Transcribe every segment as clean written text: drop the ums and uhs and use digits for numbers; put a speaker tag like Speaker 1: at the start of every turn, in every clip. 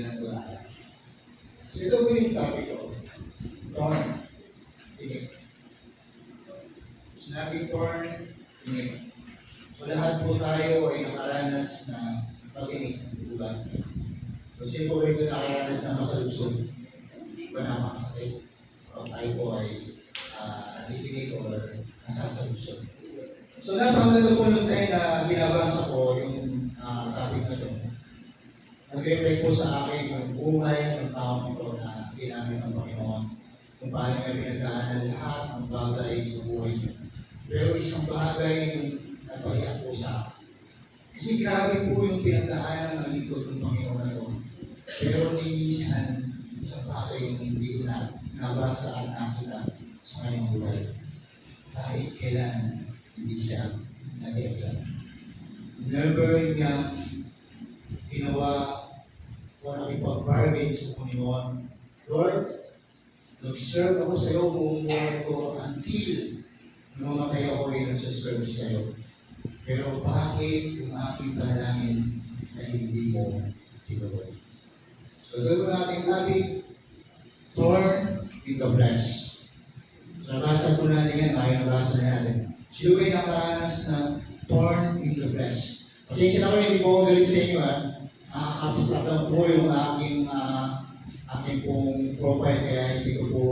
Speaker 1: ng tulala. So ito po yung topic ko. Torn, tinik. Sinabing torn, tinik. So lahat po tayo ay nakaranas na patinik, diba? So sino po ito nakaranas na masalusog? Hindi ba namakasakit? O tayo po ay natinig or nasasalusog. So napakaganda po nung tayo na binabasa ko yung topic na ito. Nag-reflect po sa akin yung buhay ng taong ito na ginamit ng Panginoon. Kung paano niya pinagdaanan lahat ng bagay sa buhay niya. Pero isang bagay yung nagpaiyak po sa akin. Kasi grabe po yung pinagdaanan ng likod ng Panginoon na ito. Pero minsan, isang bagay yung hindi ko na nabasa at nakita sa kanyang buhay. Kahit kailan hindi siya nag-reklamo. Never niya ginawa o nakipag-bargain sa Panginoon. Lord, nag-serve ako sa iyo buong buhay ko until namatay ako ay nagsaserve sa iyo. Pero bakit yung aking panalangin ay hindi mo tinuloy? So doon po natin topic, torn in the flesh. So nabasa po natin yan, kaya nabasa na natin. Sino ba'y nakaranas na torn in the flesh? Pasensya na ko, hindi po ako galing sa inyo ha. Nakaka-abstract lang po yung aking pong profile, kaya hindi ko po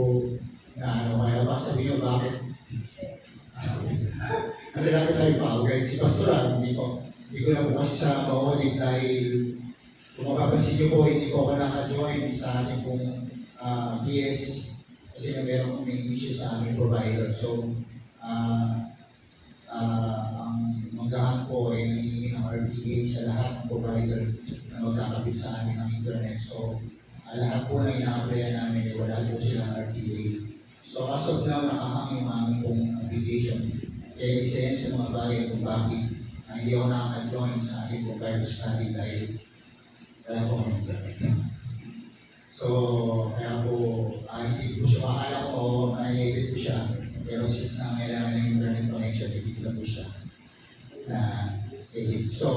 Speaker 1: kaya baka sabihin nyo bakit. Ano natin tayo pa, si Pastor hindi ko na po kasi sa ma-audit dahil kung mapapansin nyo po, hindi po ako naka-join sa ating pong PS kasi na meron kong issue sa aming provider. So, ang manggahan po ay nangihingi ng RTA sa lahat ng provider na magkakabit sa amin ng internet. So, lahat po na ina-applyan namin ay wala po silang RTA. So, as of now, nakahang yung aming pong application. Kaya isa yan sa mga bagay kung bakit hindi ako nakaka-join sa ating pong Bible study dahil wala po akong internet. So, kaya po, hindi po siya, akala ko na-edit po siya. Pero since na kailangan ng internet connection, hindi ko po siya na-edit. So,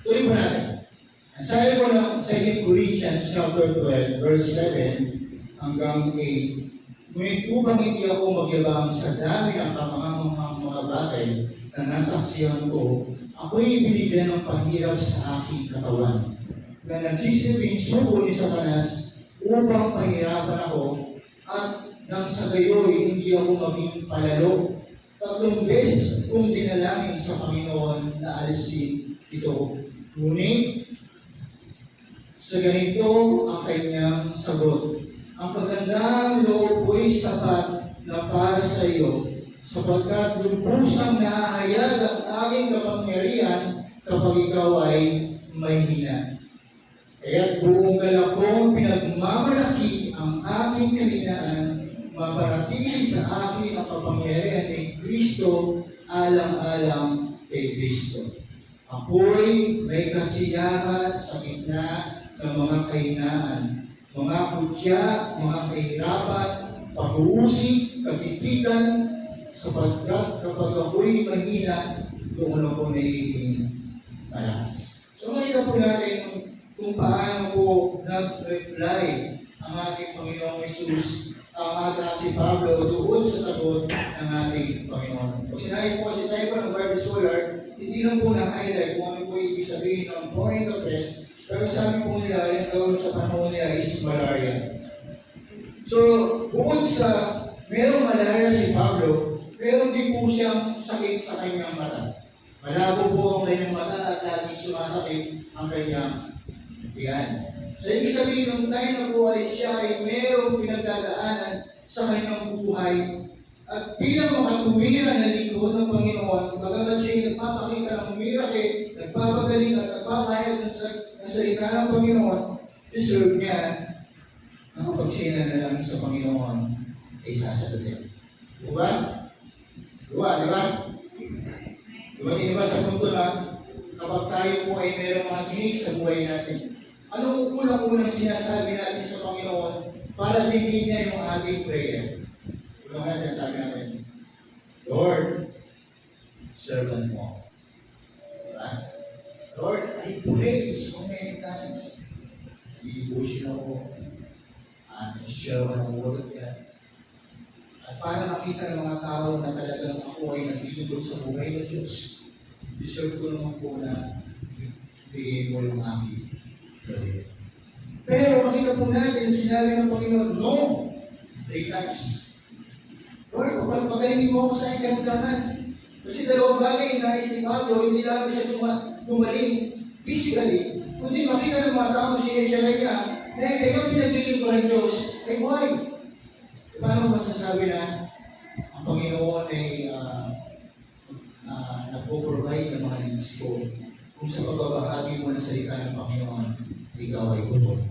Speaker 1: tuloy po natin. Ang sabi po ng 2 Corinthians chapter 12, verse 7 hanggang 8, ngunit upang hindi ako magyabang sa dami ng mga bagay na nasaksihan ko, ako'y binigyan ng pahirap sa aking katawan na nagsisilbing suko ni Satanas upang pahirapan ako at nang sa gayo'y hindi ako maging palalo. 3 beses kong dinalangin sa Panginoon na alisin ito. Ngunit sa ganito ang kanyang sagot. Ang kagandang loob ko'y sapat na para sa iyo, sapagkat lubusang naahayag ang aking kapangyarihan kapag ikaw ay may hina. Kaya't buong galak kong pinagmamalaki ang aking kahinaan, maparatili sa akin ang kapangyarihan ni Kristo alang-alang kay Kristo. Ako'y may kasiyahan sa gitna ng mga kahinaan, mga kutya, mga kahirapan, pag-uusig, katipitan, sapagkat kapag ako'y mahina, doon ako nagiging malakas. So makita po natin kung paano po nag-reply ang ating Panginoong Jesus, si Pablo doon sa sagot ng ating Panginoon. Pag sinabi po kasi sa iba ng Bible scholar, hindi lang po na-highlight kung ano po ibig sabihin ng point of rest, pero sabi po nila, yung gawin sa panahon nila is malaria. So, bukod sa merong malaria si Pablo, meron din po siyang sakit sa kanyang mata. Malabo po ang kanyang mata at laging sumasakit ang kanyang tiyan. So, ibig sabihin ng tayo na buhay, siya ay merong pinagdadaanan sa kanyang buhay. At bilang makatuwiran na lingkod ng Panginoon, bagamat siya nagpapakita ng miracle, nagpapagaling at nagpapahayag ng salita ng Panginoon, deserve niya na kapag siya na lang sa Panginoon ay sasagutin. Diba? Diba? Dumating ba sa punto na kapag tayo po ay mayroong mga tinig sa buhay natin, anong unang-unang sinasabi natin sa Panginoon para bigyan niya yung ating prayer? Unang nga sinasabi natin, Lord, servant mo. Diba? Lord, I prayed so many times. i-devotion ako, share ako ng word yan. At para makita ng mga tao na talagang ako ay naglilingkod sa buhay ng Diyos, deserve ko naman po na bigay mo yung aking gawin. Pero makita po natin, sinabi ng Panginoon, no! 3 times. Lord, pagalingin mo ako sa aking karugtangan. Kasi dalawang bagay na si Pablo, hindi lang siya tumaling physically, kundi makita ng mga tao sinesyaray niya na ikaw pinaglilingkod ng Diyos ay buhay. Paano masasabi na ang Panginoon ay nagpo-provide ng mga needs ko kung sa pagbabahagi mo ng salita ng Panginoon, ikaw ay gutom.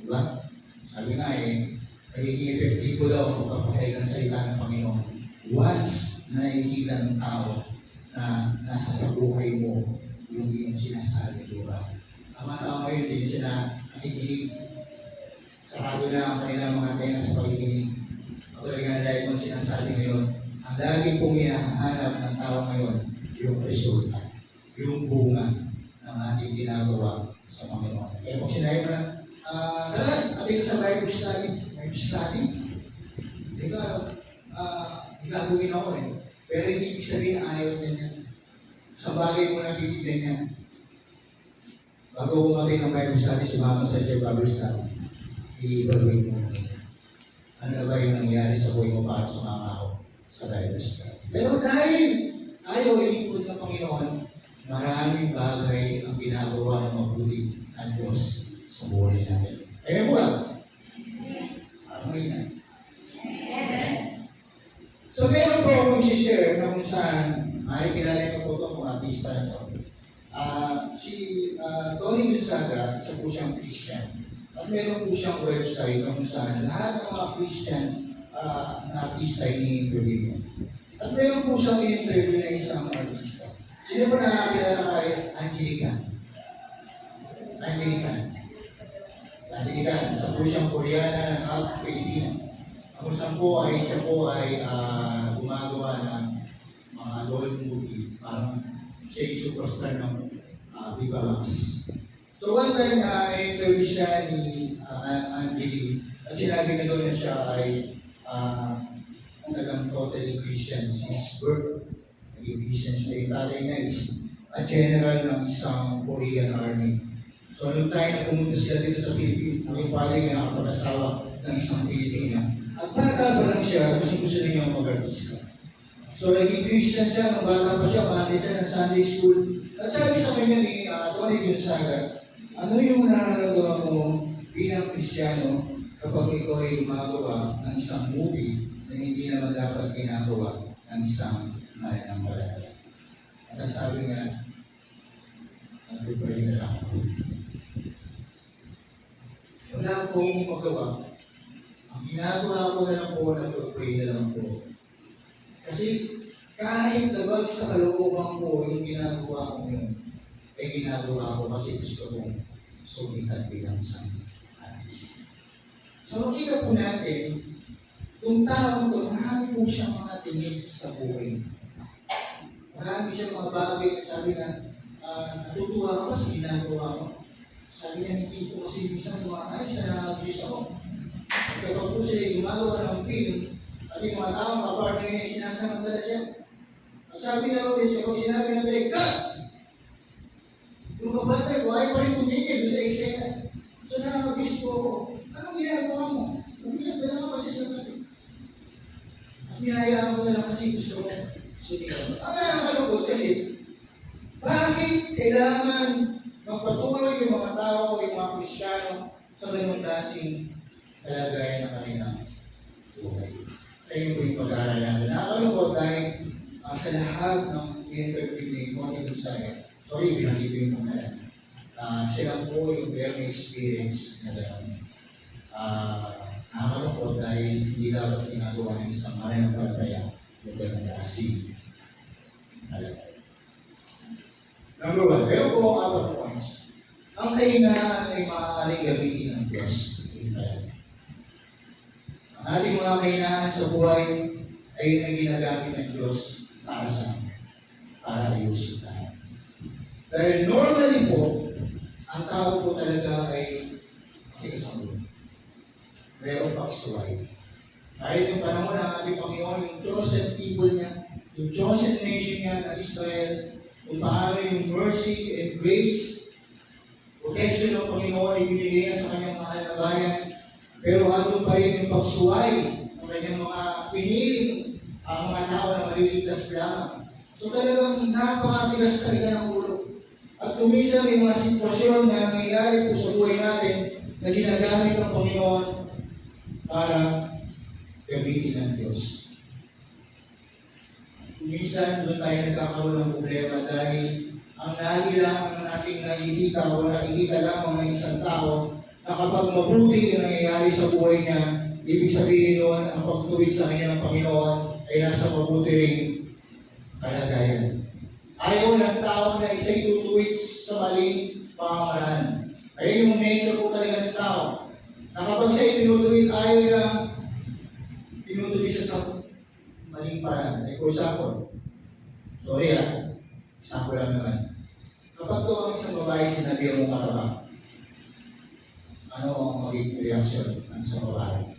Speaker 1: Diba? Sabi nga magiging epektibo daw ang pagpapahayag ng salita ng Panginoon once na nakikita ng tao na nasa sa buhay mo yung sinasabi, diba? Ang mga tao ngayon, hindi sila nakikinig. Sarado na ang kanilang mga tenga sa pakikinig. Ako talaga na dahil kung sinasabi ngayon, ang lagi pong hinahanap ng tao ngayon, yung resulta, yung bunga ng ating ginagawa sa Panginoon. Kaya kung sinabi mo na, tara, atin sa Bible study. Bible study? Gagawin ako Pero hindi ibig sabihin ayaw niya yan. Sa bagay mo natitignan niya. Bago umatay ng Bible study, sumama sa Bible study. I-evaluate mo na. Ano na ba yung nangyari sa buhay mo para sumama ako sa Bible study? Pero dahil ayaw ilingkod ng Panginoon, maraming bagay ang ginagawa ng mabuti ng Diyos sa buhay natin. Amen po ba? Amen na. So meron po akong i-share na kung saan kilala niyo po itong mga artista na ito. Si Tony Gonzaga, isa po siyang Christian. At meron po siyang website na kung saan lahat ng mga Christian na artista ay ini-interview. At meron po siyang in-interview na isang artista. Sino ba nakakilala kay Angelica? Angelica, isa po siyang Koreana ng Pilipina. Siya po ay gumagawa ng mga Lord movie. Parang siya yung superstar ng Viva Max. So one time, interview siya ni Angeli. At sinabi na doon na siya ay talagang totally Christian since birth. Naging Christian siya. Yung tatay niya is a general ng isang Korean army. So nung time na pumunta sila dito sa Pilipinas, yung pali nga nakapag-asawa ng isang Pilipina. At bata pa lang siya, gusto niya mag-artista. So naging Christian siya, nung bata pa siya, manager siya ng Sunday school. At sabi sa kanya ni Tony Gonzaga, ano yung nararamdaman mo bilang Kristiyano kapag ikaw ay gumagawa ng isang movie na hindi naman dapat ginagawa ng isang mananampalataya? At ang sabi nga, nag-pray na lang ako. Wala akong magawa. Ang ginagawa ko na lang po, nag-pray na lang po. Kasi kahit labag sa kalooban ko yung ginagawa ko yun, ay ginagawa ko kasi gusto kong sumikat bilang isang artist. So makita po natin, yung taong to, marami po siyang mga tingin sa buhay. Marami siyang mga bagay na sabi na, natutuwa ko kasi ginagawa ko. Sabi niya, hindi ko kasi minsan ay sa na-abuse ako. Kapag po sila gumagawa ng film, at yung mga taong kapartner niya, sinasamantala siya. At sabi na rin siya, kung sinabi na rin, cut! Yung kapartner ko ay pa rin tumigil sa eksena. So na-abuse ko ako. Anong ginagawa mo? Umiyak na lang kasi sa tabi. At hinayaan ko na lang kasi gusto ko. Sumikat. Ang nakakalungkot kasi, bakit kailangan magpatuloy yung mga tao, yung mga Kristiyano sa ganung klaseng kalagayan ng kanilang buhay? Ayun po yung pag-aaral natin. Nakakalungkot dahil sa lahat ng interview ni Tony Gonzaga, sorry, binanggit ko yung pangalan. Siya lang po yung very experience na gano'n. Nakakalungkot dahil hindi dapat ginagawa ng isang mananampalataya yung gano'n klaseng kalagayan. Number 1, meron po ang 4 points. Ang kahinaan ay maaaring gamitin ng Diyos. Ang ating mga kahinaan sa buhay ay yung ginagamit ng Diyos para ayusin tayo. Dahil normally po, ang tao po talaga ay Tigas ang ulo. Merong paksuway. Kahit yung panahon ng ating Panginoon, yung chosen people niya, yung chosen nation niya na Israel, kung paano yung mercy and grace, protection ng Panginoon ibinigay niya sa kanyang mahal na bayan, pero andun pa rin yung pagsuway ng kanyang mga piniling mga tao na maliligtas lamang. So talagang napakatigas talaga ng ulo. At kumisa may mga sitwasyon na nangyayari po sa buhay natin na ginagamit ng Panginoon para gamitin ng Diyos. Minsan, doon tayo nagkakaroon ng problema dahil ang nahilangan nating nakikita o nakikita lamang ng isang tao na kapag mabuti yung nangyayari sa buhay niya, ibig sabihin noon, ang pagtuwid sa kanya ng Panginoon ay nasa mabuti ring kalagayan. Ayaw ng tao na isa'y tutuwid sa maling pamamaraan. Ayun yung nature po talaga ng tao. Na kapag siya'y tinutuwid, ayaw na tinutuwid siya sa maling paraan. For example, sorry example lang naman. Kapag ito ang isang babae sinabi mo mataba, ano ang magiging reaction ng isang babae?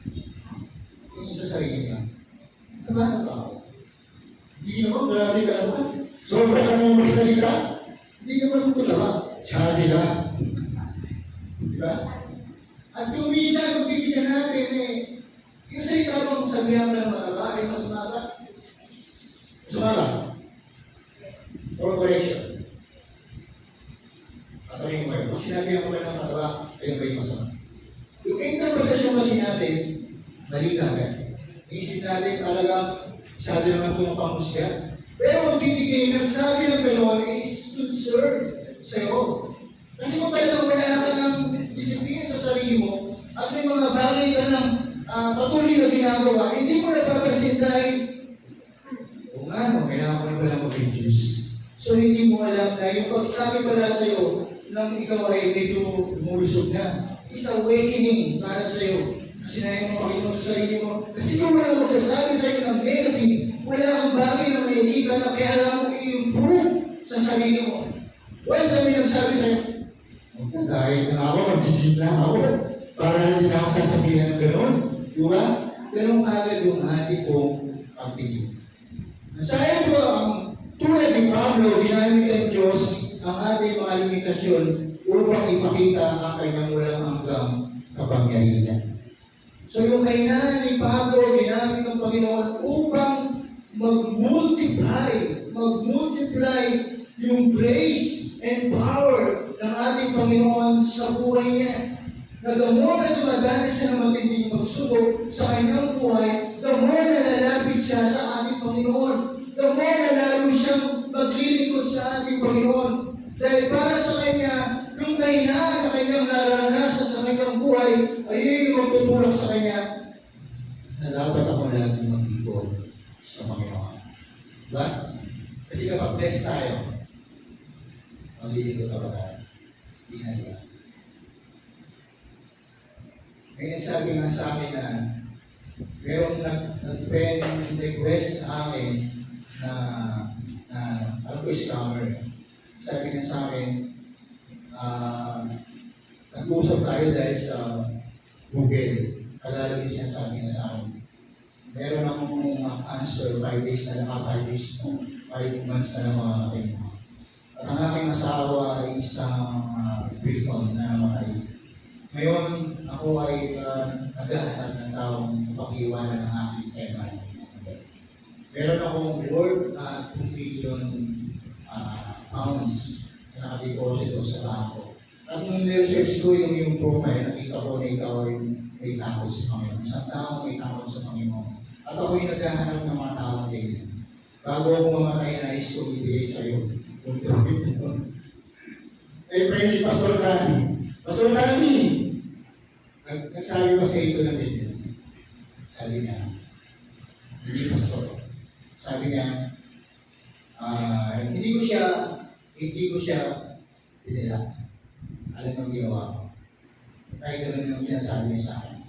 Speaker 1: Yung sa sarili niya, taba na ba ako? Hindi naman, grabe ka naman. Sobra ka naman magsalita. Hindi naman ako taba. Sabi lang. Diba? At yung minsan, magkikita natin yung salita mo kung sabihan ka ng mataba ay mas maba. Sumaba. Or correction. Patuloy mo kayo. Pag sinabi ako ng mataba, ayun ba yung masama? Yung interpretasyon kasi natin, mali ka agad. Isip natin talagang sabi naman itong pangusya. Pero ang titigay ng sabi ng gano'n is concern sa'yo. Kasi kung talagang wala ka ng disiplina sa sarili mo at may mga bagay ka ng patuloy na ginagawa, hindi mo napapansin dahil kung ano, kailangan ko na pala mag-reduce. So hindi mo alam na yung pagsabi pala sa'yo nang ikaw ay medyo umulusog na, is awakening para sa'yo. Kasi na yung makita mo sa sarili mo. Kasi kung wala magsasabi sa'yo ng negative, wala kang bagay na may ka na kaya alam mo i-improve sa sarili mo. Wala sabi ng sabi sa'yo, kahit na ako, mag-gym lang ako, para hindi na ako sasabihan ng gano'n. Diba? Ganun agad yung ating pong pagtingin. Sayang po ang tulad ni Pablo, ginamit ng Diyos ang ating mga limitasyon upang ipakita ang kanyang walang hanggang kapangyarihan. So yung kailangan ni Pablo, ginamit ng Panginoon upang mag-multiply yung grace and power ng ating Panginoon sa buhay niya. Na the more na dumadaan siya ng matinding pagsubok sa kanyang buhay, the more na lalapit siya sa ating Panginoon. The more na lalo siyang maglilingkod sa ating Panginoon. Dahil para sa kanya, yung kahinaan na kanyang naranasan sa kanyang buhay, ay yung magtutulak sa kanya na dapat ako lagi mag-ikot sa Panginoon. Diba? Kasi kapag blessed tayo, maglilingkod ka ba tayo? Hindi na diba? May nagsabi nga sa akin na mayroong nag-friend request sa akin na alam ko scammer. Sabi niya sa akin, nag-uusap tayo dahil sa Google. Kalalagay siya sabi niya sa akin, meron akong answer 5 days na lang, 5 days, 5 months na lang mga aking. At ang aking asawa ay isang Briton na namatay. Ngayon, ako ay naghahanap ng taong pakiwanan ng aking tema. Meron akong worth na 2 million pounds na nakadeposito sa bangko. At nung research ko yung profile, nakita ko na ikaw ay may takot sa Panginoon. Isang tao may takot sa Panginoon. At ako ay naghahanap ng mga taong ganyan. Bago ako mamatay, nais ko ibigay sa'yo. Eh, friendly, Pastor Rami. Pastor Rami! Nagsabi ko sa ito ng video. Sabi niya, hindi Pastor. Sabi niya, hindi ko siya pinila. Alam mo ang ginawa ko. Kahit gano'n yung sinasabi niya sa akin.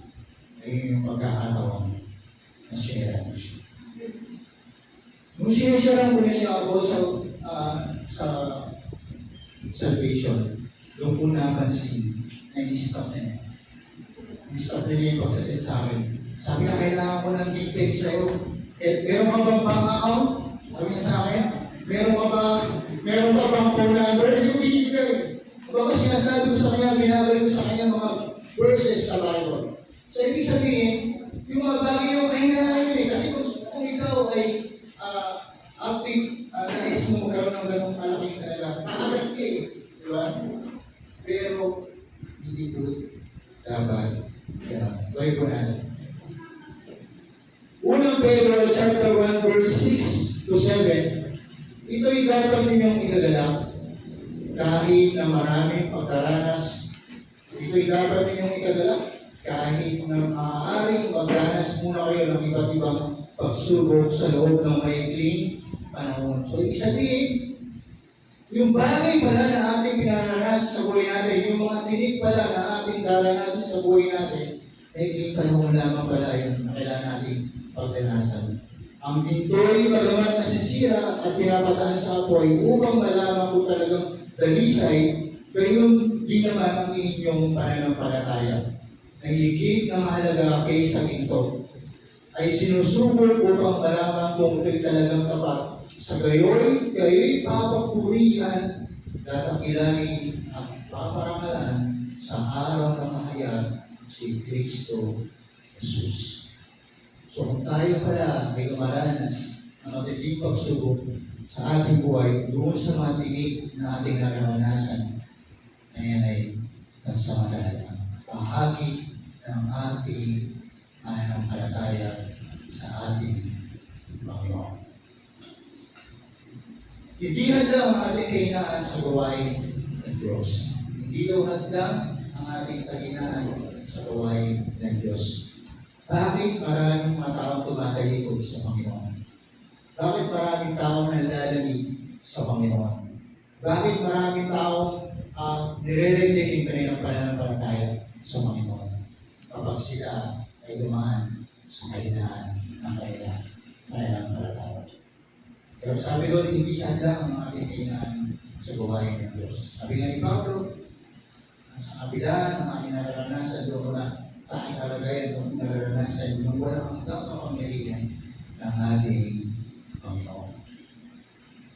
Speaker 1: Ayun yung pagkakataon na share ko siya. Nung sinishare ko na siya about sa salvation, doon ko napansin na i-stop na niya. Stop na niya yung pagsasend sa akin. Sabi na, kailangan ko ng details sa'yo. Meron ka bang bank account? Sabi niya sa akin, meron ka bang phone number? Hindi ko binibigay. Baka sinasabi ko sa kanya, binabalik ko sa kanya mga verses sa Bible. So, ibig sabihin, yung mga bagay yung kailangan yun eh. Kasi kung ikaw ay active, nais mo magkaroon ng ganong kalaking talaga, kakagat ka eh. Di ba? Pero, hindi po dapat. Tuloy po natin. Unang Pedro, chapter 1, verse 6 to 7, ito'y dapat ninyong igagalak kahit na maraming pagdaranas. Ito'y dapat ninyong igagalak kahit na maaaring magdanas muna kayo ng iba't ibang pagsubok sa loob ng maikling panahon. So, ibig sabihin, yung bagay pala na ating pinaranasan sa buhay natin, yung mga tinik pala na ating daranasan sa buhay natin, maikling panahon lamang pala yun na kailangan natin pagdanasan. Ang ginto'y bagamat nasisira at pinapataan sa apoy upang malaman kung talagang dalisay, gayon din naman ang inyong pananampalataya. Na higit na mahalaga kaysa ginto, ay sinusubok upang malaman kung ito'y talagang tapat. Sa gayo'y papapurihan datakilain at paparangalan sa araw ng mahayag si Kristo Jesus. So kung tayo pala ay dumaranas ng matinding pagsubok sa ating buhay, doon sa mga tinig na ating naranasan, ayan ay pansamantala, bahagi ng ating pananampalataya sa ating Panginoon. Hindi hadlang ang ating kahinaan sa gawain ng Diyos. Hindi daw hadlang ang ating kahinaan sa gawain ng Diyos. Bakit maraming mga taong tumatalikod sa Panginoon? Bakit maraming taong nalalamig sa Panginoon? Bakit maraming taong nire-reject yung kanilang pananampalataya sa Panginoon? Kapag sila ay dumaan sa kahinaan ng kanilang pananampalataya. Pero sabi ko, hindi hadlang ang ating kahinaan sa gawain ng Diyos. Sabi nga ni Pablo, sa kabila ng aming nararanasan doon na sa aking kalagayan kung nararanasan yung walang hanggang kapangyarihan ng ating Panginoon.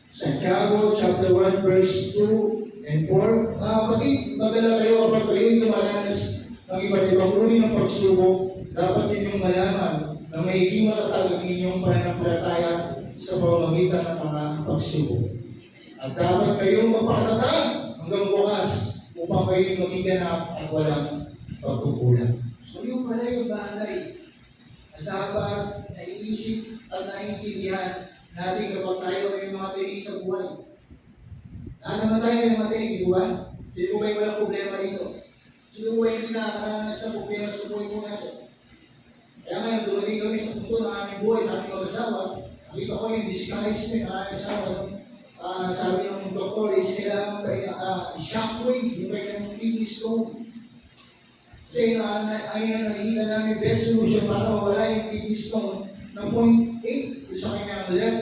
Speaker 1: Santiago chapter 1 verse 2 and 4, mga kapatid, magala kayo kapag kayo'y dumaranas ng iba't ibang uri ng pagsubok, dapat ninyong malaman na may hindi matatag ang inyong pananampalataya sa pamamagitan ng mga pagsubok. At dapat kayong mapatatag hanggang bukas upang kayo'y maging ganap at walang pagkukulang. So yung pala yung bagay na dapat naiisip at naiintindihan natin kapag tayo ay mga tinig sa buhay. Lahat naman tayo may mga tinig, di ba? Sino ba yung walang problema dito? Sino ba yung hindi nakakaranas sa problema sa buhay po natin? Kaya ngayon, dumating kami sa punto ng aming buhay sa aming mag-asawa, nakita ko yung discouragement ng aming asawa. Sabi ng doktor, is kailangan shockwave, yung kanyang kidney stone. Kasi ayun na nakikita namin best solution para mawala yung kidney stone ng 0.8 sa kanyang left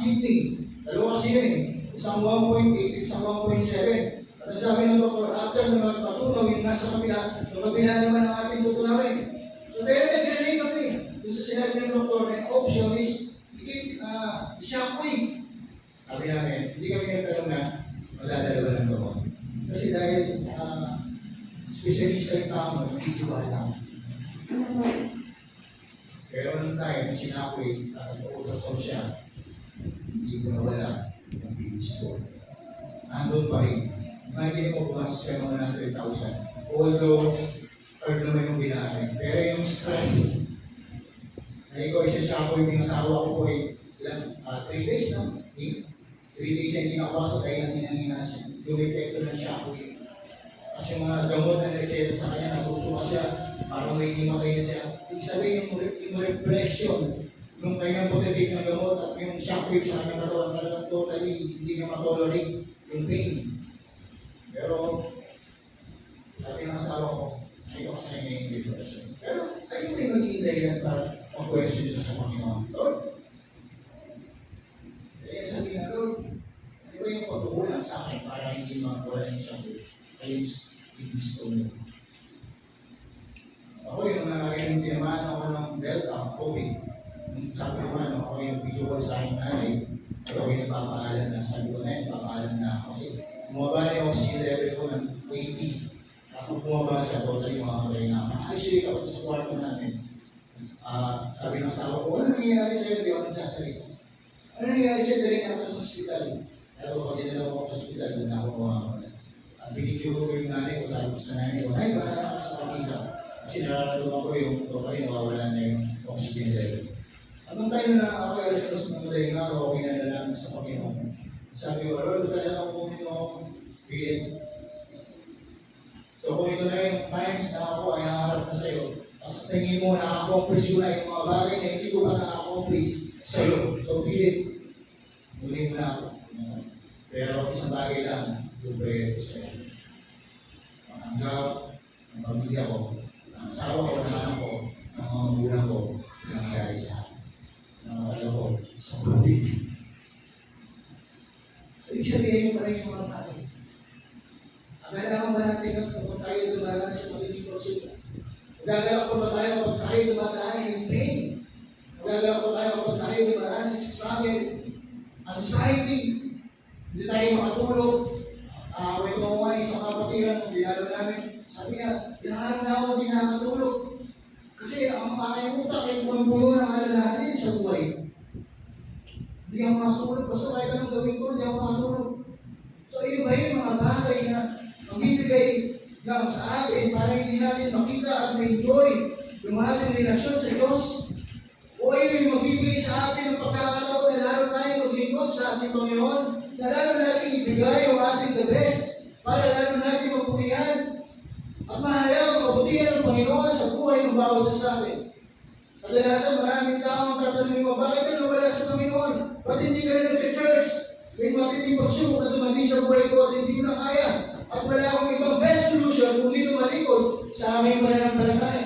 Speaker 1: kidney. Dalawa kasi yun eh. Isang 1.8, isang 1.7. At sabi ng doktor, after na matunaw yung nasa kabila, yung kabila naman ang ating tutunawin. So, pero nag-relate kami. Kung sa sinabi ng doktor, may option is, shockwave. Sabi namin, hindi kami nagtanong na magdadalawa ng gamot. Kasi dahil specialista yung tao, nagtitiwala. Pero nung time, sinakoy, nag-ultrasound siya, hindi ko nawala yung pinis ko. Nandun pa rin. Imagine mo, pumasok siya ng 100,000. Although, third naman yung binahay. Pero yung stress, na ikaw isa shockwave yung asawa ko po eh, 3 days, no? 3 days hindi nakapasok dahil ang hinanginas yung epekto ng shockwave. Kasi yung mga gamot na nag-share sa kanya, nasusuka siya, parang may himatay na siya. Ibig sabihin yung reflection ng kanyang pagdating ng gamot at yung shockwave sa kanyang katawan talagang totally hindi niya matolerate yung pain. Pero, sabi ng asawa ko, ayaw ko sa kanya yung depression. Pero, ayun may magiging dahilan para mag-question siya sa Panginoon. Lord, kaya sabi na, Lord, ano ba yung pagkukulang sa akin para hindi magwala yung shockwave? Ayun, gusto mo. COVID. Sabi ko ano, ako yung video call sa aking nanay, ako yung nagpapaalam na, sabi ko na yun, papaalam na ako. Kasi bumaba na yung oxygen level ko ng 80. Ako bumaba siya, totally makakalay na ako. Actually, ako sa kwarto namin. Sabi ng asawa ko, ano nangyayari sa'yo? Hindi ako nagsasalita. Ano nangyayari sa'yo? Dali na ako sa hospital. Pero pag dinala ko sa hospital, doon na ako mawawala. Binigyo ko yung nanay ko, sabi ko sa nanay ko, ay, para ako sa kapita. Kasi nararamdaman ko yung totally nawawala na yung oxygen level. Anong tayo na ako ay alas-alas ng madaling araw, okay na lang sa Panginoon. Sabi ko, Lord, talaga kunin mo ako, bilit. So kung ito na yung times na ako ay haharap na sa'yo, tapos tingin mo na-accomplish ko na yung mga bagay na hindi ko pa na-accomplish sa'yo. So bilit, kunin mo na ako. Pero isang bagay lang, libre ko sa'yo. Ang hanggap, ang pamilya ko, ang asawa ko, ang anak ko, ang mga magulang ko, nangyayari sa akin. Alam ko, sa COVID. So, ibig sabihin pa rin yung mga bagay. Akala ba natin na kung tayo dumadaan sa magiging proseso? Magagala ko ba tayo kapag tayo dumadaan yung pain? Magagala ko tayo kapag tayo dumadaan sa struggle, anxiety, hindi tayo makatulog. Wait ko nga isang kapatiran ng dinalo namin. Sabi niya, ilang na ako hindi nakatulog. Kasi ang aking utak ay puno ng alalahanin sa buhay. Hindi ako makatulog. Basta kahit anong gawin ko, hindi ako makatulog. So, iyo ba yung mga bagay na magbibigay lang sa atin para hindi natin makita at ma-enjoy yung ating relasyon sa Diyos? O iyo yung magbibigay sa atin ng pagkakataon na lalo tayo maglingkod sa ating Panginoon, na lalo natin ibigay yung ating the best para lalo natin mapurihan at mahayag ang kabutihan ng Panginoon sa buhay ng bawat isa sa atin. Kadalasan maraming tao ang tatanungin mo, bakit ka nawala sa Panginoon? Ba't hindi ka na nag-church? May matinding pagsubok na dumating sa buhay ko at hindi ko na kaya. At wala akong ibang best solution kung dito malikod sa aming pananampalataya.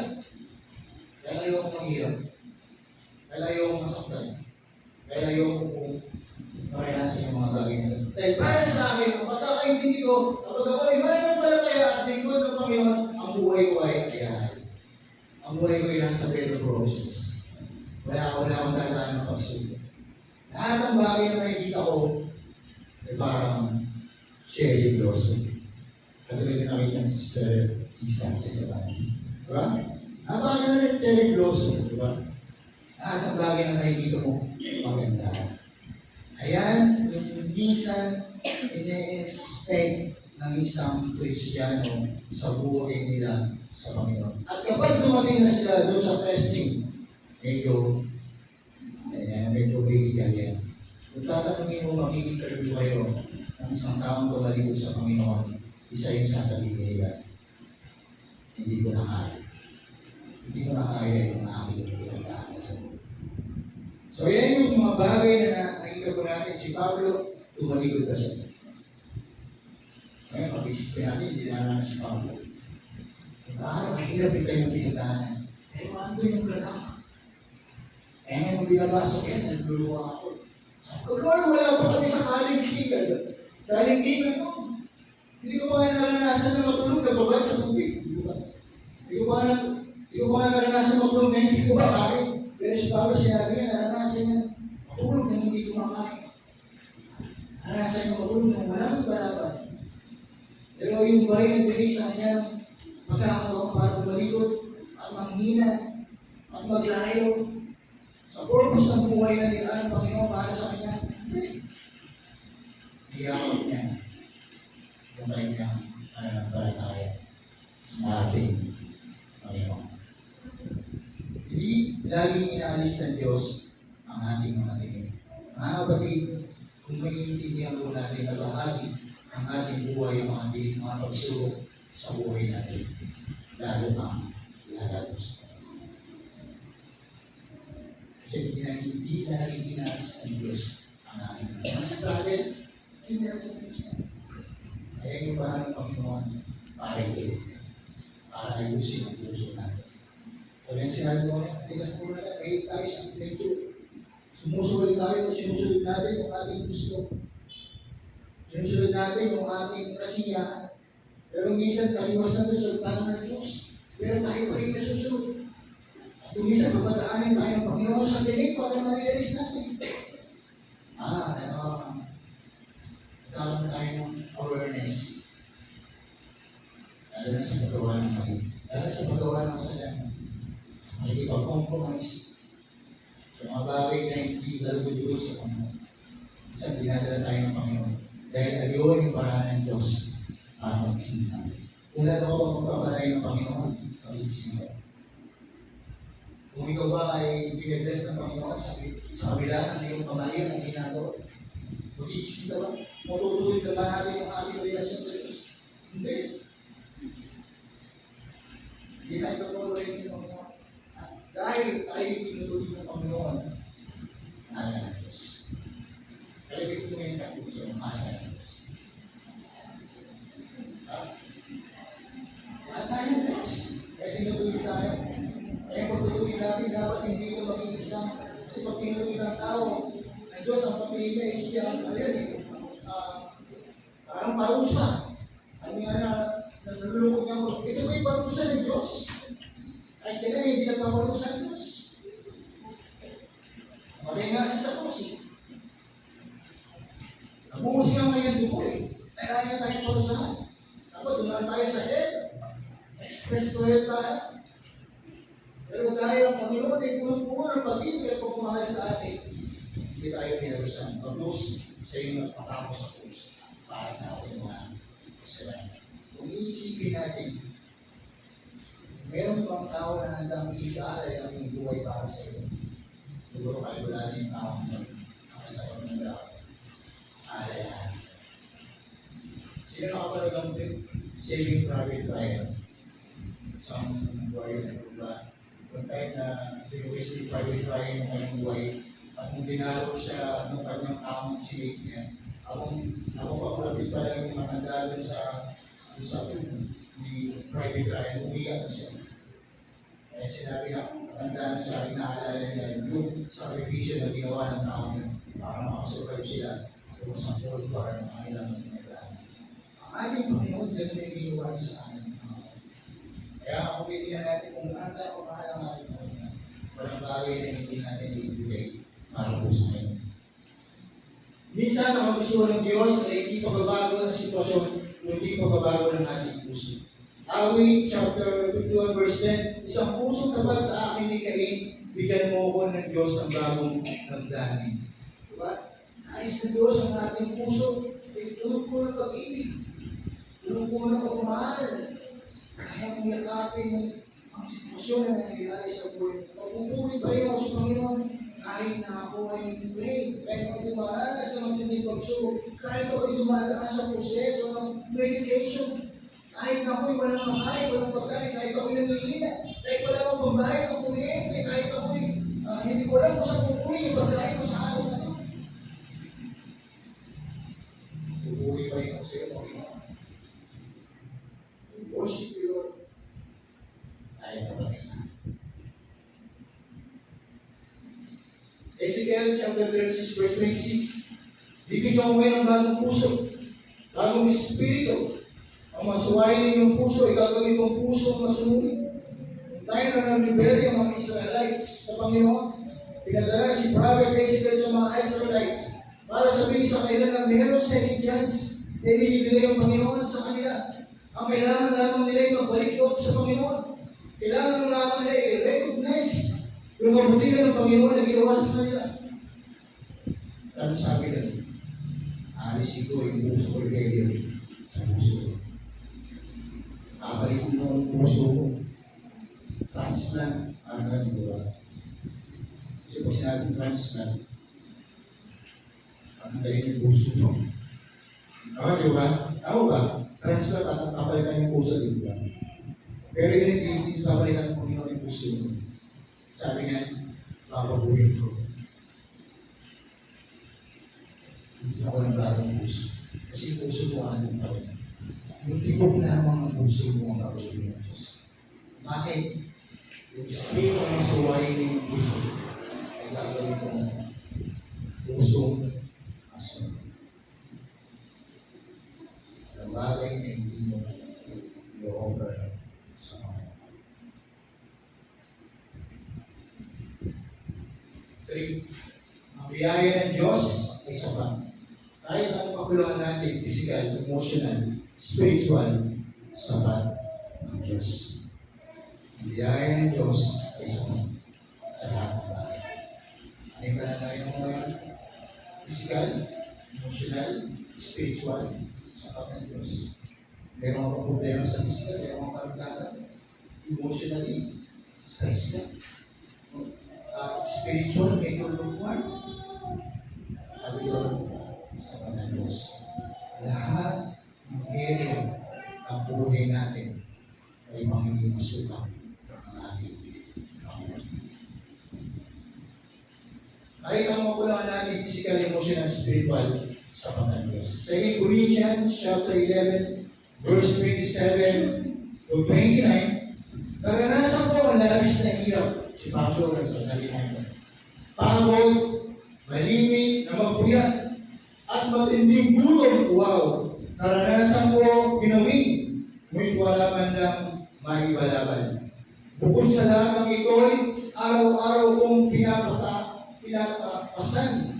Speaker 1: Kaya ayokong mahirap. Kaya ayokong masaktan. Kaya ayokong maranasan yung mga bagay nila. Dahil para sa akin, ang pagkakaintindi ko, kapag ako ay mananampalataya at lingkod ng Panginoon, ang buhay ko ay kaya. Ang buhay ko ay nasa bed of roses. Wala akong dadaan ng pagsubok. Lahat ng bagay na makikita ko ay parang cherry blossom. Katulad na nakita ng Sister Isa sa Japan. Diba? Napakaganda ng cherry blossom. Diba? Lahat ng bagay na makikita mo, maganda. Ayan, yung minsan ine-expect ng isang Kristiyano sa buhay nila sa Panginoon. At kapag dumating na sila doon sa testing, medyo critical yan. Kung tatanungin mo, mag-i-interview kayo ng isang taong tumalikod sa Panginoon, isa yung sasabihin nila, hindi ko na kaya. Hindi ko na kaya yung aking pinagdaan sa mundo. So yan yung mga bagay na nakita ko natin si Pablo, tumalikod pa siya. Ngayon, pag-isipin natin, hindi na si Pablo. Paano mahirap yung kanyang pinagdaanan? Pero ano yung galang? Ngayon, nung binabasok yan, nagluluwa ako. Sabi ko, Lord, wala pa kami sa kalingkingan. Kalingkingan mo. Hindi ko pa nga naranasan na matulog na babad sa tubig. Hindi ko pa nga naranasan matulog na hindi ko ba kaya. Pero si Pablo sinabi niya, naranasan niya matulog na hindi ko makaya. Naranasan niya matulog na walang balaban. Pero yung bahay na bigay sa kanya ng pagkakataon para tumalikod at manghina at maglayo sa purpose ng buhay na nila ng Panginoon para sa kanya. Iyakap niya yung kanyang pananampalataya sa ating Panginoon. Hindi laging inaalis ng Diyos ang ating mga tingin. Mga kapatid, kung maiintindihan po natin na bahagi ang ating buhay, ang ating mga pagsubok sa buhay natin, lalo ang lalabos. Kasi hindi laging inaalis ng Diyos ang ating mga struggle, hindi alis ng Diyos. Kaya yung bahan ng Panginoon para ituloy, para ayusin ang puso natin. Kaya yung sinabi mo rin, tigas mo na lang, ay tayo sa medyo sumusunod tayo, sinusunod natin yung ating gusto. Sinusunod natin yung ating kasiyahan. Pero minsan, kaliwas na doon sa plano ng Diyos. Pero tayo pa rin nasusunod. Kung minsan papadaanin tayo ng Panginoon sa tinig para ma-realize natin. Nagkaroon tayo ng awareness. Lalo na sa paggawa ng mali. Lalo sa paggawa ng kasalanan. Hindi pag-compromise. Sa mga bagay na hindi galugod sa Panginoon. Minsan dinadala tayo ng Panginoon. Dahil ayun yung paraan ng Diyos para mag-ising natin. Kung lalo ka bang magpapalay ng Panginoon, mag-ising ka. Kung ikaw ba ay binibless ng Panginoon sa kabila ng iyong kamalian ang ginagawa, mag-iisip ka ba? Matutuloy ka ba natin yung ating relasyon sa Diyos? Hindi. Hindi tayo tutuloy ng Panginoon. Dahil tayo tinutuloy ng Panginoon, mahal ng Diyos. Kaya ito ngayon ka kung siya mahal ng Diyos. Mahal tayo ng Diyos. Kaya tinutuloy tayo. Kaya pagtutuloy natin, dapat hindi ito mag-iisang. Kasi pag tinutuloy ng tao, ng Diyos ang pag-iimay siya, parang parusa. Ano nga na, nalulungkot niya ko, ito ba yung parusa ng Diyos? Ay kailan hindi nagpaparusa ng Diyos. Magay nga siya sa pusi. Nabuhos nga ngayon dugo eh. Kailangan niya tayong parusahan. Dapat dumaan tayo sa head. Express to head tayo. Pero dahil ang Panginoon ay punong-puno ng pag-ibig at pagmamahal sa atin, hindi tayo pinarusahan. Pag-lose, siya yung nagpatapos sa puso para sa ating mga kasalanan. Kung iisipin natin, meron pang tao na handang iaalay ang iyong buhay para sa iyo. Siguro kayo wala din tao na sa pagmamahal. Alayan. Sino nakapanood ng Saving Private Ryan? Isang buhay na ba? Kung kahit na tinuwi si Private Ryan ng kanyang buhay, at kung dinaro siya ng kanyang tamang sinig niya, akong kapulapit pa lang yung matanda doon sa ni Private Ryan, umiyak na siya. Kaya sinabi na, matanda na siya, inaalala niya yung sakripisyo na ginawa ng tao niya para makasurvive sila kung sa full para ng kanilang naglaan. Ang ating Panginoon, ganun na yung ginawa niya sa amin. Kaya ako bigyan natin kung handa o mahal ang ating Panginoon. Walang bagay na hindi natin ibigay para po sa Kanya. Minsan, nakagustuhan ng Diyos na hindi pagbabago ng sitwasyon, hindi pagbabago ng ating puso. Awit chapter 51 verse 10, isang pusong tapat sa akin ni Cain, bigyan mo ko ng Diyos ang bagong damdamin. Diba? Nais ng Diyos ang ating puso, tulong-puno ng pag-ibig, tulong-puno ng pagmahal. Kaya kung yakapin ang sitwasyon na nangyayari sa buhay, magpupuri pa rin ako sa Panginoon kahit na ako ay pray, kahit ako dumaranas sa matinding pagsubok, kahit ako ay dumaranas sa proseso ng medication, kahit na ako'y walang makain, walang pagkain, kahit ako'y nangihina, kahit wala akong pambayad ng kuryente, kahit ako'y hindi ko alam kung saan pupunin yung pagkain ko sa araw na ito. Pupuri pa rin ako sa iyo, Panginoon. Worship you, Lord. Ayaw na mag-isa. Ezekiel chapter 36 verse 26. Bibigyan ko kayo ng bagong puso, bagong espiritu. Ang masuwain ninyong puso ay gagawin kong puso ang masunurin. Kung tayo na nang-rebelde ang mga Israelites sa Panginoon, pinadala si Prophet Ezekiel sa mga Israelites para sabihin sa kanila na mayroong second chance na ibinibigay ang Panginoon sa kanila. Ang kailangan lamang nila ay magbalik loob sa Panginoon. Kailangan lamang nila i-recognize yung kabutihan ng Panginoon na ginawa sa kanila. Ano sabi nila? Alis ito yung puso ko sa puso ko. Kabalik mo ang puso ko. Transplant. Ano yun, di ba? Kasi pag sinabing transplant, ang galing yung puso mo. Tama, di ba? Tama ba? Transplant at ang kapalitan yung puso, di ba? Pero yun, hindi kapalitan ng Panginoon yung puso mo. Sabi nga, papabuhin ko. Hindi ako ng bagong puso. Kasi puso mo anong tawin. Yung tibok lamang ng puso mo ang kapalitan ng Diyos. Bakit? Yung spirit ang masuwain ng puso ay gagawin kong puso aso. Ang bagay na hindi mo i-offer sa mga. 3. Ang biyaya ng Diyos ay sapat. Kahit ang kakulangan natin, physical, emotional, spiritual, sapat ang Diyos. Ang biyaya ng Diyos ay sapat sa lahat ng bagay. Ay kalagayan mo ngayon, physical, emotional, spiritual, sapat ng Diyos. Meron akong problema sa physical, meron akong karagdagan, emotionally, stress ka. Spiritual, may tulungan. Sabi ko, sapat ng Diyos. Lahat ng area ng buhay natin ay magiging masutang ng ating Panginoon. Kahit ang makulangan natin physical, emotional, spiritual, sapat ng Diyos. 2 Corinthians chapter 11, verse 27 to 29, naranasan ko ang labis na hirap. Si Pablo nagsasalita nito. Pagod, malimit, na magpuyat, at matinding gutom. Wow! Naranasan ko ginawin, ngunit wala man lang maibalaban. Bukod sa lahat ng ito'y araw-araw kong pinapasan.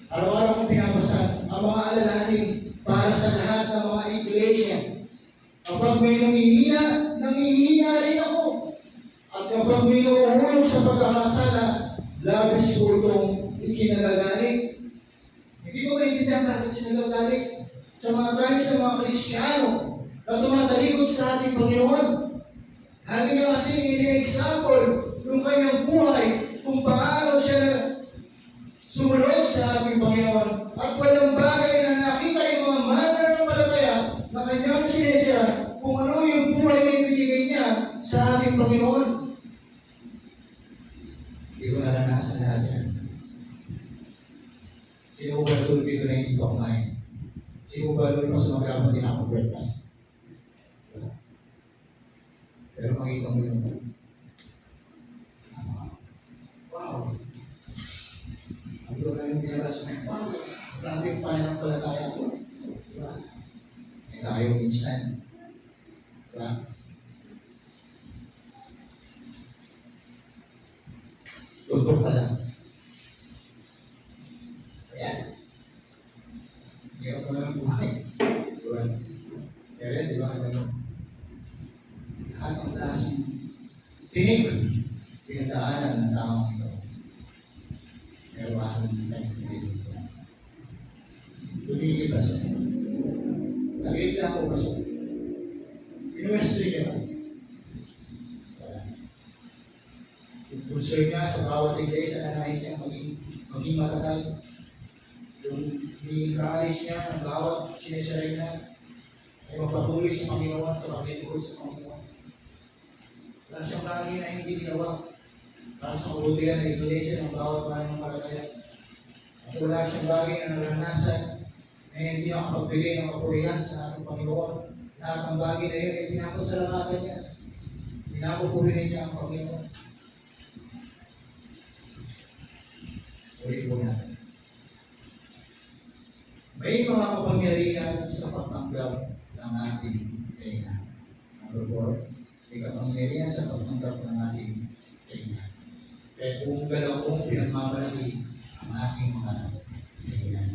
Speaker 1: Araw-araw kong pinapasan ang mga alalahanin para sa lahat ng mga iglesia. Kapag may nangihina rin ako. At kapag may nauhulog sa pagkakasala, labis ko itong ikinagagalit. Hindi ko maintindihan bakit sinagagalit sa mga tayo sa mga Kristiyano na tumatalikod sa ating Panginoon. Lagi niya kasi ini-example yung kanyang buhay kung paano siya sumunod sa ating Panginoon. At walang bagay na nakita yung mga mananampalataya na kanyang sinesya kung ano yung buhay na ibinigay niya sa ating Panginoon. Hindi ko naranasan lahat yan. Sino ba tulog dito na hindi pa kumain? Sino ba tulog pa sa magkabang din ako breakfast? Pero makita mo yung wow! Ang doon na yung pinabas mo, wow! Grabe yung pananampalataya ko. Diba? May tayo minsan. Diba? Tutok ka lang. Ayan. Hindi ako naman buhay. Diba? Kaya di ba ano? Lahat ng klaseng tinig pinagdaanan ng taong ito. Pero ano yung pinag-tinig ko? Tumigil ba siya? Nag-iigla ko ba siya? University niya ba? Yung concern niya sa bawat iglesia na nais niya maging matagal. Yung i-encourage niya ang bawat sinesari niya ay magpatuloy sa Panginoon, sa paglilingkod sa Panginoon. Wala siyang lagi na hindi ginawa para sa kabutihan ng iglesia ng bawat mananampalataya. At wala siyang bagay na naranasan na hindi nakapagbigay ng kapurihan sa ating Panginoon. Lahat ng bagay na yun ay pinapasalamatan niya. Pinapupurihan niya ang Panginoon. Ulit po natin. May mga kapangyarihan sa pagtanggap ng ating kainan. Number 4, may kapangyarihan sa pagtanggap ng ating kainan. Kaya kung galaw kong pinagmamalaki ang ating mga kainan.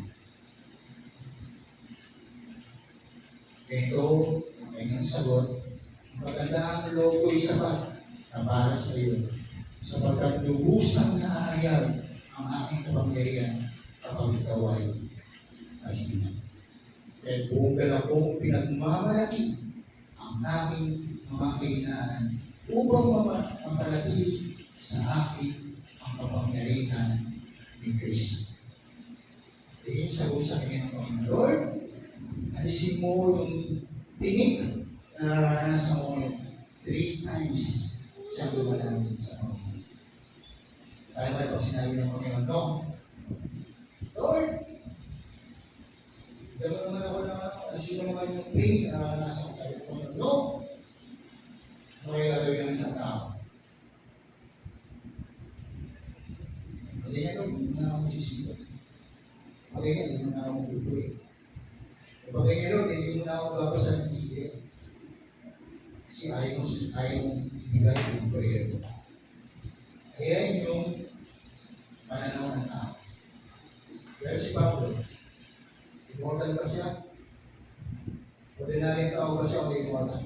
Speaker 1: Ito, ang kanyang sagot, magandang loob ko'y sapat na para sa iyo, sapagkat lubusang naayag ang aking kapangyarihan kapag ikaw ay mahina. Kaya buong gala kong pinagmamalaki ang aking mga kainaan upang mapanatili sa akin ang kapangyarihan ni Kristo. Tingin sagot sa kanya ng Panginoon, Lord, alisin mo yung tinig na naranasan mo 3 times siya lumalangin sa Panginoon. Tayo may pag sinabi ng Panginoon, no? Lord, gano'n naman ako na alisin mo naman yung pain na naranasan ko sa Panginoon. No! Ano kaya gagawin ng isang tao? Pag ganyan, Lord, hindi mo na ako masisipat. Pag ganyan, hindi mo na ako mabubuhay. Pag ganyan, Lord, hindi mo na ako babasa ng bibig. Kasi ayaw mong ibigay yung prayer ko. Kaya yung pananaw ng tao. Pero si Pablo, immortal ba siya? Ordinary tao ba siya o immortal?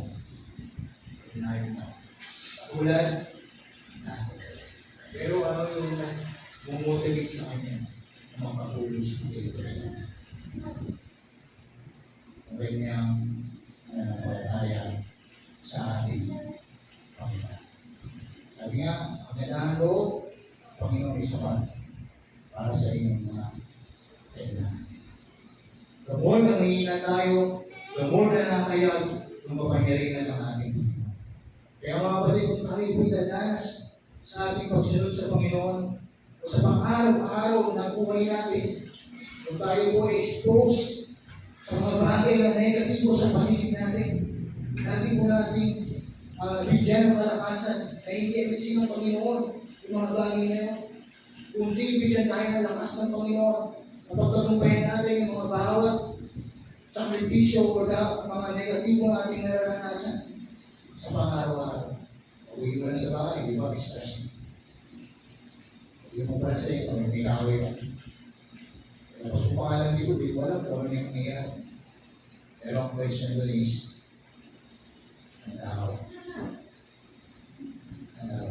Speaker 1: Ordinary tao. Tulad natin. Pero ano yung mumotivate sa kanya ng mga kapulos ng Diyos? Ang kanyang nananampalataya sa ating Panginoon. Sabi nga, ang kailangan loob, Panginoon isapan para sa inyong mga kailangan. The more na mahina tayo, the more na nakakayag ng kapangyarihan ng ating Panginoon. Kaya mga kapatid, kung tayo po'y dadanas sa ating pagsunod sa Panginoon, o sa pang-araw-araw na buhay natin, kung tayo po ay exposed sa mga bagay na negatibo sa paligid natin, lagi po natin bigyan ng kalakasan na hindi alisin ng Panginoon yung mga bagay na yun. Kundi bigyan tayo ng lakas ng Panginoon na pagtagumpayan natin yung mga bawat sakripisyo o mga negatibo na ating nararanasan sa pang-araw-araw. Uwi mo na sa bahay, di ba? Stress. Hindi mo pala sa ito, may kawin. Tapos kung pangalan dito, di mo alam kung ano yung nangyayari. Pero ang question doon is, ang tao. Ang tao.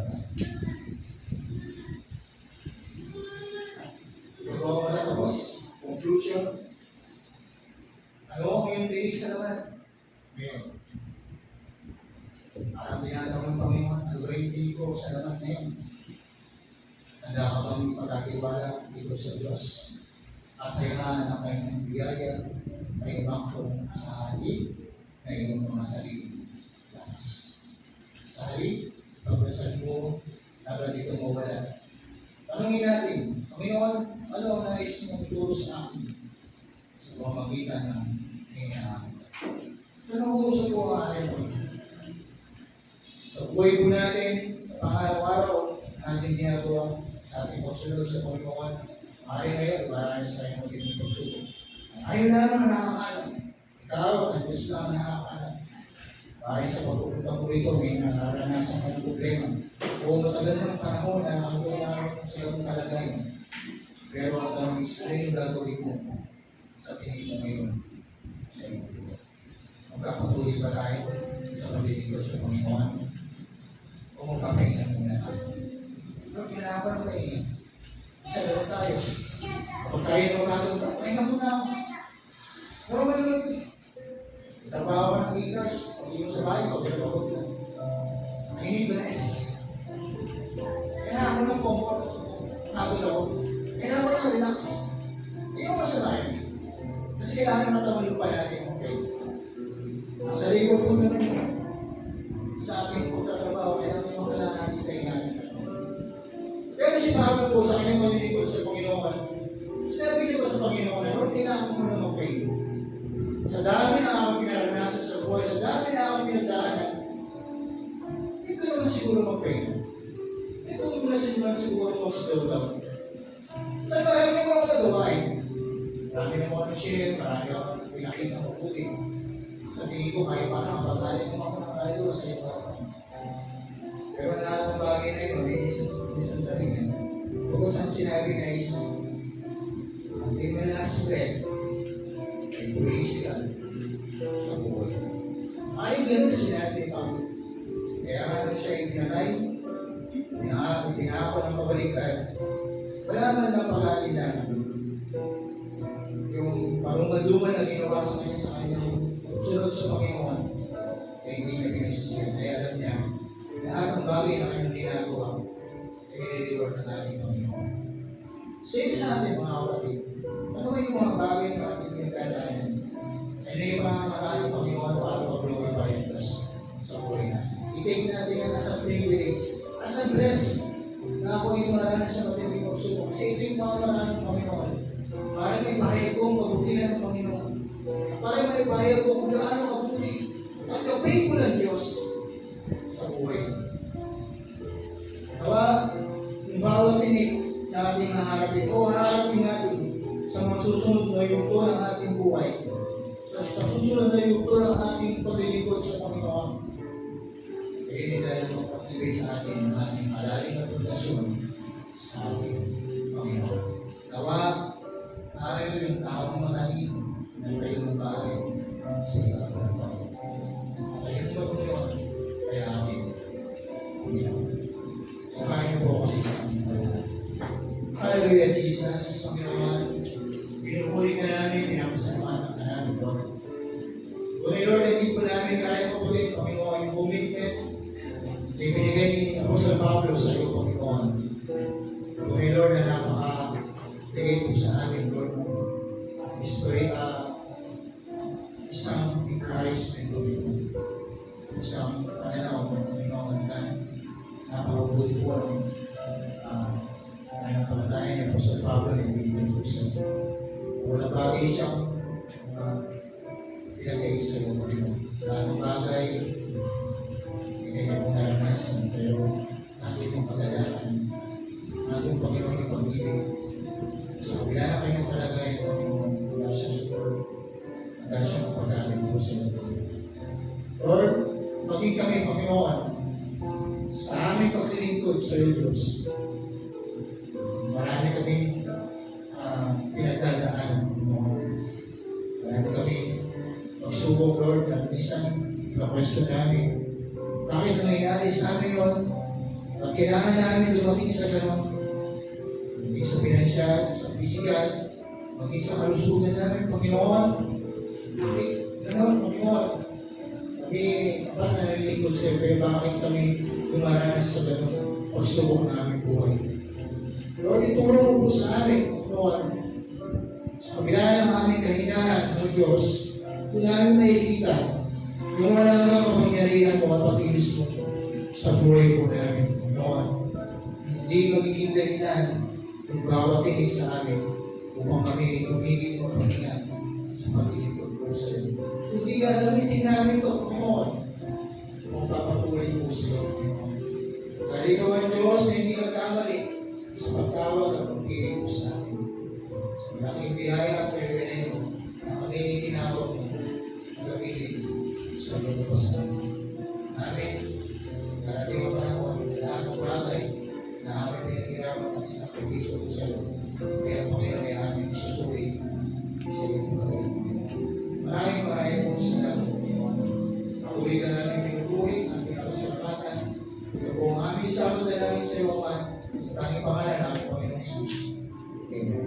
Speaker 1: Ito ako na tapos. Conclusion. Ano ang iyong tinig sa laman? Ngayon. Parang dinatawag ng Panginoon, ano ba yung tinig ko sa laman ngayon? Handa ka bang pagkatiwala dito sa Diyos? At kailangan ang kanyang biyaya ay bangko sa halip na iyong mga sarili. Sa halip, pagdasan mo, naga dito mawala. Tanungin natin, Panginoon, ano ang nais mong ituro sa akin sa pamamagitan ng kailangan? So, nakumusap po ang akin po. Sa buhay po natin, sa pang-araw-araw, natin ginagawa sa ating pagsunod sa Panginoon, ayaw ngayon, para sa iyong magiging pagsunod. Ayaw lamang nakakalam. Ikaw, ang Diyos lang nakakalam. Dahil sa pagpupunta ko rito, may naranasan ka ng problema. O matagal ng panahon na nakakularan sa iyong kalagayan. Pero ang tanong is, ano yung gagawin mo sa tingin mo ngayon sa iyong buhay? Magkapatuloy ba tayo sa paglilingkod sa Panginoon? O magpapahingan muna tayo? Pero kailangan pa ng pahingan. Isa lang tayo. Kapag tayo na magkakaroon, pahingan muna ako. Normal lang ito. Trabaho ka ng ikas, pag-inom sa bahay, pag-ilapagod na. I need to rest. Kailangan mo ng comfort. Nakagod ako. Kailangan mo ng relax. Hindi mo masalayan. Kasi kailangan matawan yung pa natin. Okay? Sa likod ko naman yun. Sa ating pagtatrabaho, kailangan mo kailangan natin pahinganin. Pero si Pablo po sa kanyang malilingkod sa Panginoon, sinabi niyo ba sa Panginoon, Lord, kailangan mo na mag-pray. Sa dami na akong pinaranasan sa buhay, sa dami na akong pinagdaanan, hindi ko naman siguro mag-pray. Hindi ko naman siguro mag-slow down. Dahil ayaw niyo mga kagawain. Marami na mga share, marami akong pinakita ko puti. Sa tingin ko, kahit paano kapagalit mo ako ng kalilo sa iyo. Pero lahat ng bagay na yun, may isang tabi niya. Bukod sa sinabi na is, until my last breath, ay praise ka sa buhay. Ay, gano'n na sinabi ni Pablo. Kaya nga siya ay pinatay, pinako ng kabalikan, wala man ng pag-aalilangan. Yung parungaluman na ginawa sa kanya sa kanyang sunod sa Panginoon, ay hindi niya pinasisiyan. Kaya alam niya, lahat ng bagay na kanyang ginagawa, ay nililiwag ng ating Panginoon. Same sa atin mga kapatid. Ano ba yung mga bagay na ating pinagdadaanan? Ano yung mga maraming Panginoon para mag-glorify yung Diyos sa buhay natin? I-take natin yan as a privilege, as a blessing, na ako yung maranasan sa matinding pagsubok. Kasi ito yung mga maraming Panginoon. Para may bahayag kong kabutihan ng Panginoon. Para may bahayag ko kung gaano kabuti at kapay ko ng Diyos sa buhay. Nawa, yung bawat tinig na ating haharapin o haharapin natin sa mga susunod na yugto ng ating buhay, sa susunod na yugto ng ating paglilingkod sa Panginoon, ay hindi dahil magpapigay sa atin ng ating malalim na pundasyon sa ating Panginoon. Nawa, ayaw yung taong matalino na kayo ng bahay sa iba ng taon. Kayo ng Panginoon, kaya atin. Panginoon. Samahin niyo po ako sa isang pangalan. Hallelujah, Jesus, Panginoon. Pinupuri ka namin, pinapasalamatan ka namin, Lord. Kung Lord, hindi po namin kaya mapulit, Panginoon, yung commitment na ibinigay ni Apostol Pablo sa iyo, Panginoon. Kung Lord, na napaka-bigay po sa amin, Lord, isang encouragement, Panginoon. Isang pananaw, Panginoon, na napakabuti po ang napakatayan ni Apostol Pablo na ibinigay po sa iyo. Walang bagay siyang pinagay sa iyo, Panginoon. Anong bagay, hindi niya mong naranasan, pero natin yung paglalaan, natin Panginoon yung pag-ibig. Sa kabila na kanyang palagay, Panginoon, wala siyang support, wala siyang pag-gamit po sa iyo. Lord, maging kami, Panginoon, sa aming paglilingkod sa iyo, Diyos. Marami kaming pinagdadaanan, Panginoon. Marami kami magsubok, Lord, at minsan ipa-question namin, bakit nangyayari sa amin yun? At kailangan namin dumating sa gano'n, hindi sa pinansyal, sa physical, maging sa kalusugan namin, Panginoon. Bakit gano'n, Panginoon? Kami, kapag nalilingkod sa iyo, pero bakit kami dumaranas sa gano'n pagsubok namin buhay? Lord, itulong mo po sa amin, Panginoon. Sa kabila ng aming kahinaan ng Diyos, kung namin makikita yung wala kang kapangyarihan mo at pag-ilis mo sa buhay po namin, Panginoon. Hindi magiging dahilan yung bawat tinig sa amin upang kami tumigil mo pahinga sa pag-ilikod po sa iyo. Hindi gagamitin namin ito, Panginoon, kung papatuloy po sa iyo, Panginoon. Dahil ikaw ang Diyos na hindi nagkamali sa pagtawag at pagpiling po sa amin. Sa malaking biyaya at pribilehyo na kami tinawag mo gamitin sa mga pasanin. Amen. Darating ang panahon, lahat ng bagay na aming pinaghirapan at sinakripisyo ko sa iyo. Kaya Panginoon ay aming isusuri sa iyo po kami, Panginoon. Maraming po salamat, Panginoon. Paguli ka namin pinupuri at pinapasalamatan. Ito po ang aming sabot na namin sa iyo, Ama. Sa tanging pangalan namin, Panginoon Jesus. Amen.